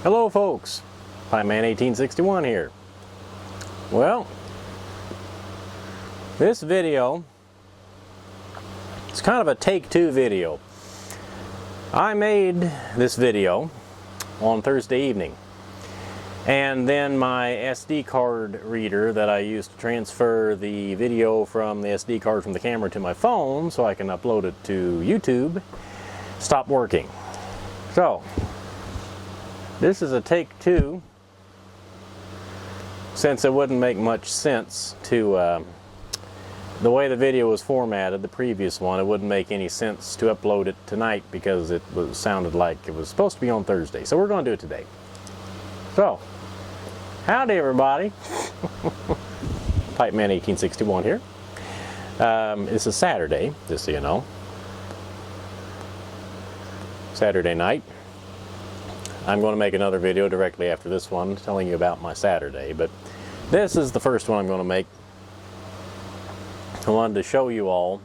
Hello folks, Pipeman 1861 here. Well, this video, it's kind of a take-two video. I made this video on Thursday evening, and then my SD card reader that I use to transfer the video from the SD card from the camera to my phone so I can upload it to YouTube stopped working. So this is a take two, since it wouldn't make much sense to, the way the video was formatted, the previous one, it wouldn't make any sense to upload it tonight because it sounded like it was supposed to be on Thursday. So we're going to do it today. So, howdy everybody. Pipeman 1861 here. This is Saturday, just so you know. Saturday night. I'm going to make another video directly after this one telling you about my Saturday, but this is the first one I'm going to make. I wanted to show you all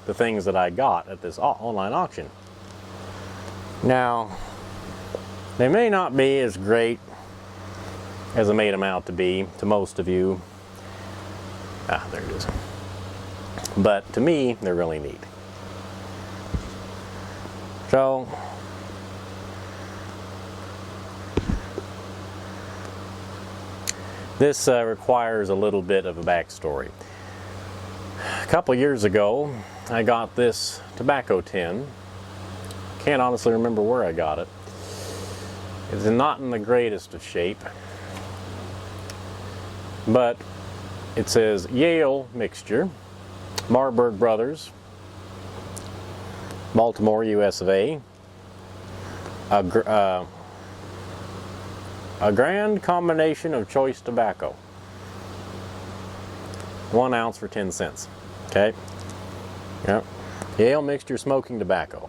the things that I got at this online auction. Now, they may not be as great as I made them out to be to most of you. Ah, there it is. But to me, they're really neat. So, this requires a little bit of a backstory. A couple years ago, I got this tobacco tin. Can't honestly remember where I got it. It's not in the greatest of shape, but it says Yale mixture, Marburg Brothers, Baltimore, US of A. A grand combination of choice tobacco. 1 ounce for 10 cents. Okay? Yep. Yale mixture smoking tobacco.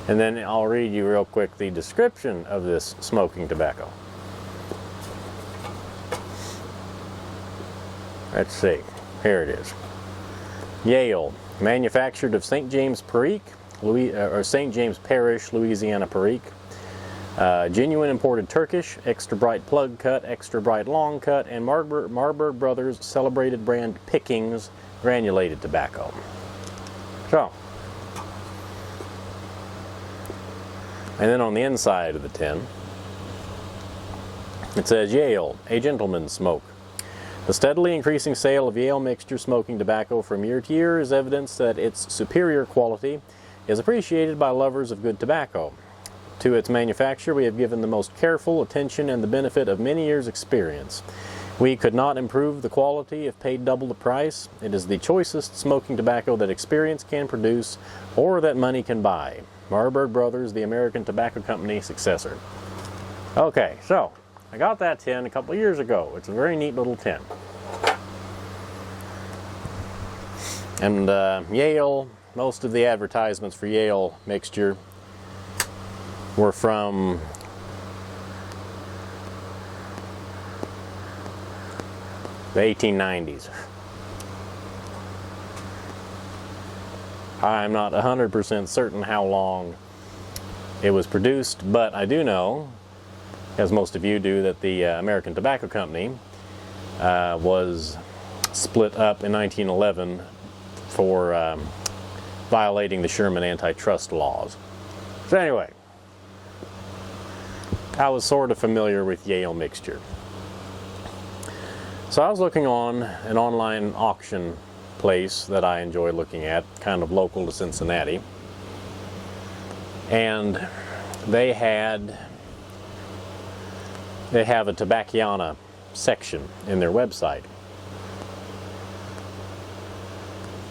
And then I'll read you real quick the description of this smoking tobacco. Let's see. Here it is. Yale, manufactured of St. James Parish, St. James Parish, Louisiana Parish. Genuine imported Turkish, extra bright plug cut, extra bright long cut, and Marburg Brothers celebrated brand pickings granulated tobacco. So, and then on the inside of the tin, it says Yale, a gentleman's smoke. The steadily increasing sale of Yale mixture smoking tobacco from year to year is evidence that its superior quality is appreciated by lovers of good tobacco. To its manufacture, we have given the most careful attention and the benefit of many years' experience. We could not improve the quality if paid double the price. It is the choicest smoking tobacco that experience can produce or that money can buy. Marburg Brothers, the American Tobacco Company successor. Okay, so I got that tin a couple of years ago. It's a very neat little tin. And Yale, most of the advertisements for Yale mixture were from the 1890s. I'm not 100% certain how long it was produced, but I do know, as most of you do, that the American Tobacco Company was split up in 1911 for violating the Sherman antitrust laws. So anyway, I was sort of familiar with Yale mixture. So I was looking on an online auction place that I enjoy looking at, kind of local to Cincinnati. And they have a Tobacciana section in their website.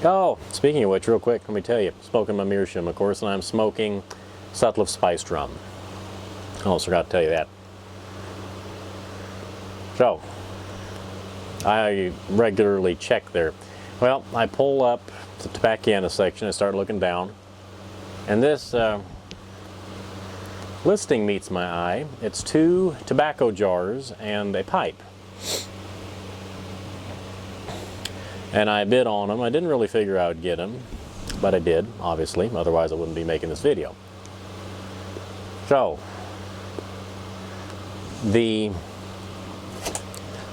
Oh, speaking of which, real quick, let me tell you, smoking my meerschaum, of course, and I'm smoking Sutliff spiced rum. I almost forgot to tell you that. So, I regularly check there. Well, I pull up the Tobacciana section and start looking down, and this listing meets my eye. It's 2 tobacco jars and a pipe. And I bid on them. I didn't really figure I would get them, but I did, obviously, otherwise I wouldn't be making this video. So, the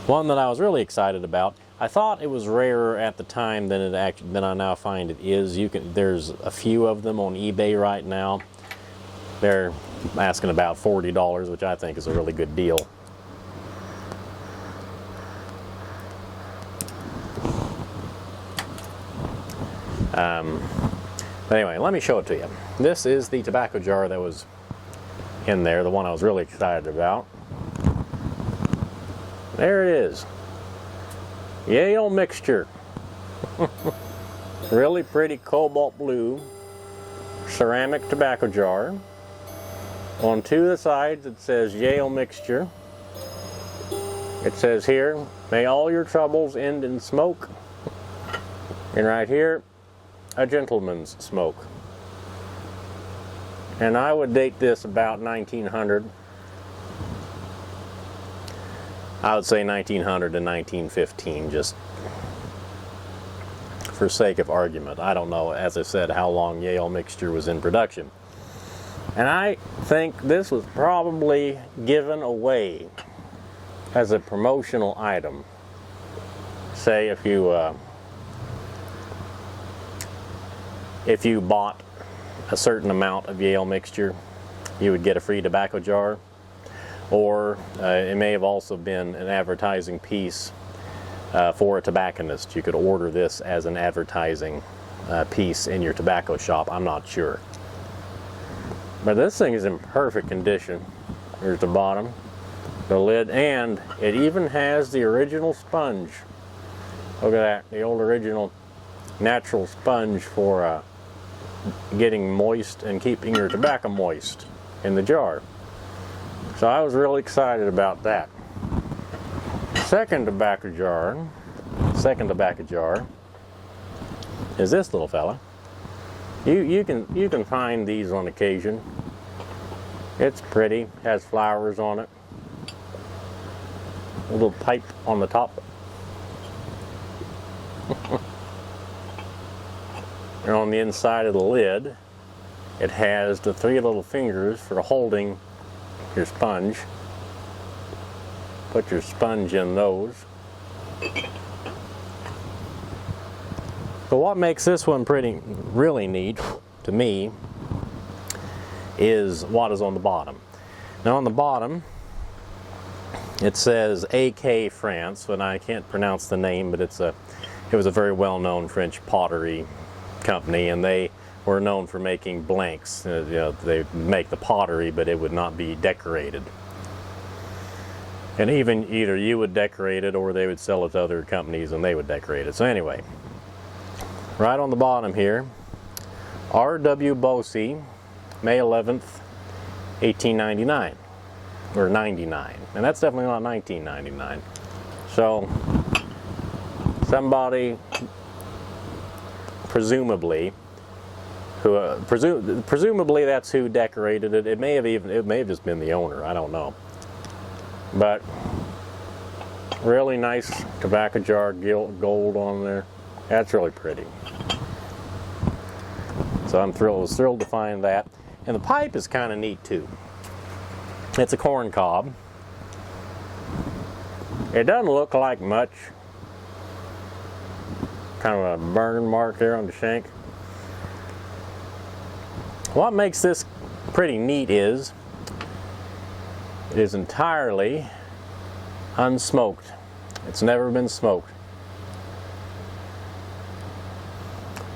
one that I was really excited about, I thought it was rarer at the time than I now find it is. There's a few of them on eBay right now. They're asking about $40, which I think is a really good deal. But anyway, let me show it to you. This is the tobacco jar that was in there, the one I was really excited about. There it is. Yale mixture. Really pretty cobalt blue ceramic tobacco jar. On two of the sides it says Yale mixture. It says here, may all your troubles end in smoke. And right here, a gentleman's smoke. And I would date this about 1900. I would say 1900 to 1915, just for sake of argument. I don't know, as I said, how long Yale mixture was in production. And I think this was probably given away as a promotional item. Say if you bought a certain amount of Yale mixture, you would get a free tobacco jar. Or it may have also been an advertising piece for a tobacconist. You could order this as an advertising piece in your tobacco shop. I'm not sure. But this thing is in perfect condition. Here's the bottom, the lid, and it even has the original sponge. Look at that, the old original natural sponge for getting moist and keeping your tobacco moist in the jar. So I was really excited about that. Second tobacco jar is this little fella. You can find these on occasion. It's pretty, has flowers on it. A little pipe on the top. And on the inside of the lid, it has the three little fingers for holding your sponge. Put your sponge in those. But what makes this one really neat to me is what is on the bottom. Now on the bottom it says AK France, and I can't pronounce the name, but it was a very well-known French pottery company, and they were known for making blanks. They make the pottery, but it would not be decorated. And even either you would decorate it or they would sell it to other companies and they would decorate it. So anyway, right on the bottom here, R.W. Bosey, May 11th, 1899, or 99. And that's definitely not 1999. So somebody, presumably, presumably that's who decorated it. It may have just been the owner. I don't know. But really nice tobacco jar, gold on there. That's really pretty. So I was thrilled to find that. And the pipe is kind of neat too. It's a corn cob. It doesn't look like much. Kind of a burn mark there on the shank. What makes this pretty neat is it is entirely unsmoked. It's never been smoked.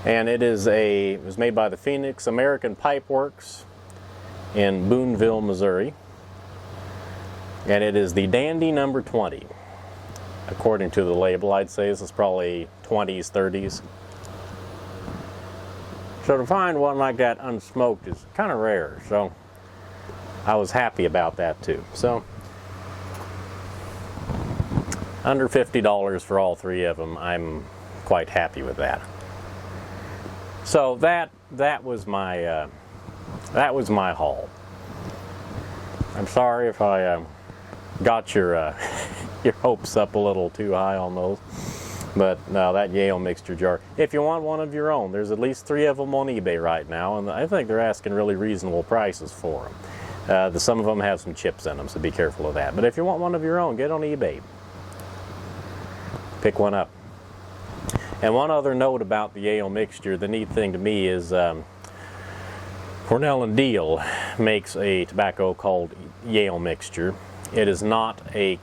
And it was made by the Phoenix American Pipe Works in Boonville, Missouri. And it is the Dandy number 20. According to the label, I'd say this is probably 20s, 30s. So to find one like that unsmoked is kind of rare. So I was happy about that too. So under $50 for all three of them, I'm quite happy with that. So that was my haul. I'm sorry if I got your your hopes up a little too high on those, but no, that Yale mixture jar. If you want one of your own, there's at least 3 of them on eBay right now, and I think they're asking really reasonable prices for them. Some of them have some chips in them, so be careful of that. But if you want one of your own, get on eBay. Pick one up. And one other note about the Yale mixture, the neat thing to me is Cornell and Deal makes a tobacco called Yale mixture. It is not a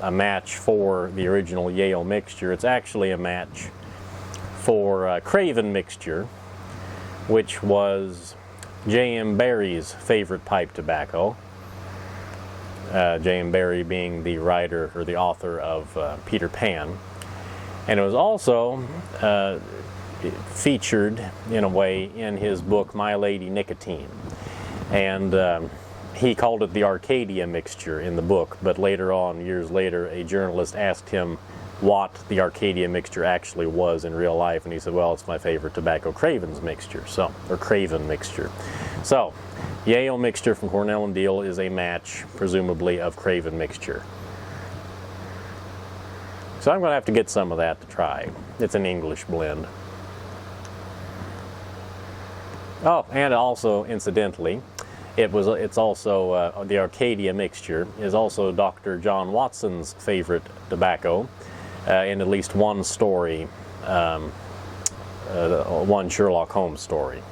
match for the original Yale mixture. It's actually a match for Craven mixture, which was J.M. Barrie's favorite pipe tobacco. J.M. Barrie being the writer or the author of Peter Pan. And it was also featured in a way in his book My Lady Nicotine. And he called it the Arcadia mixture in the book, but later on, years later, a journalist asked him what the Arcadia mixture actually was in real life, and he said, well, it's my favorite tobacco, Craven's mixture, or Craven mixture. So, Yale mixture from Cornell and Deal is a match, presumably, of Craven mixture. So I'm going to have to get some of that to try. It's an English blend. Oh, and also, incidentally, it's also, the Arcadia mixture is also Dr. John Watson's favorite tobacco in at least one story, one Sherlock Holmes story.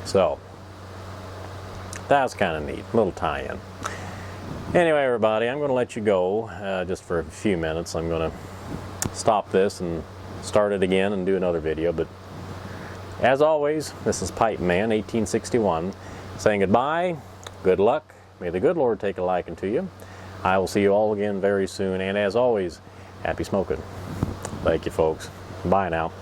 So, that was kind of neat, a little tie-in. Anyway, everybody, I'm going to let you go just for a few minutes. I'm going to stop this and start it again and do another video, but as always, this is Pipe Man 1861 saying goodbye, good luck, may the good Lord take a liking to you. I will see you all again very soon, and as always, happy smoking. Thank you, folks. Bye now.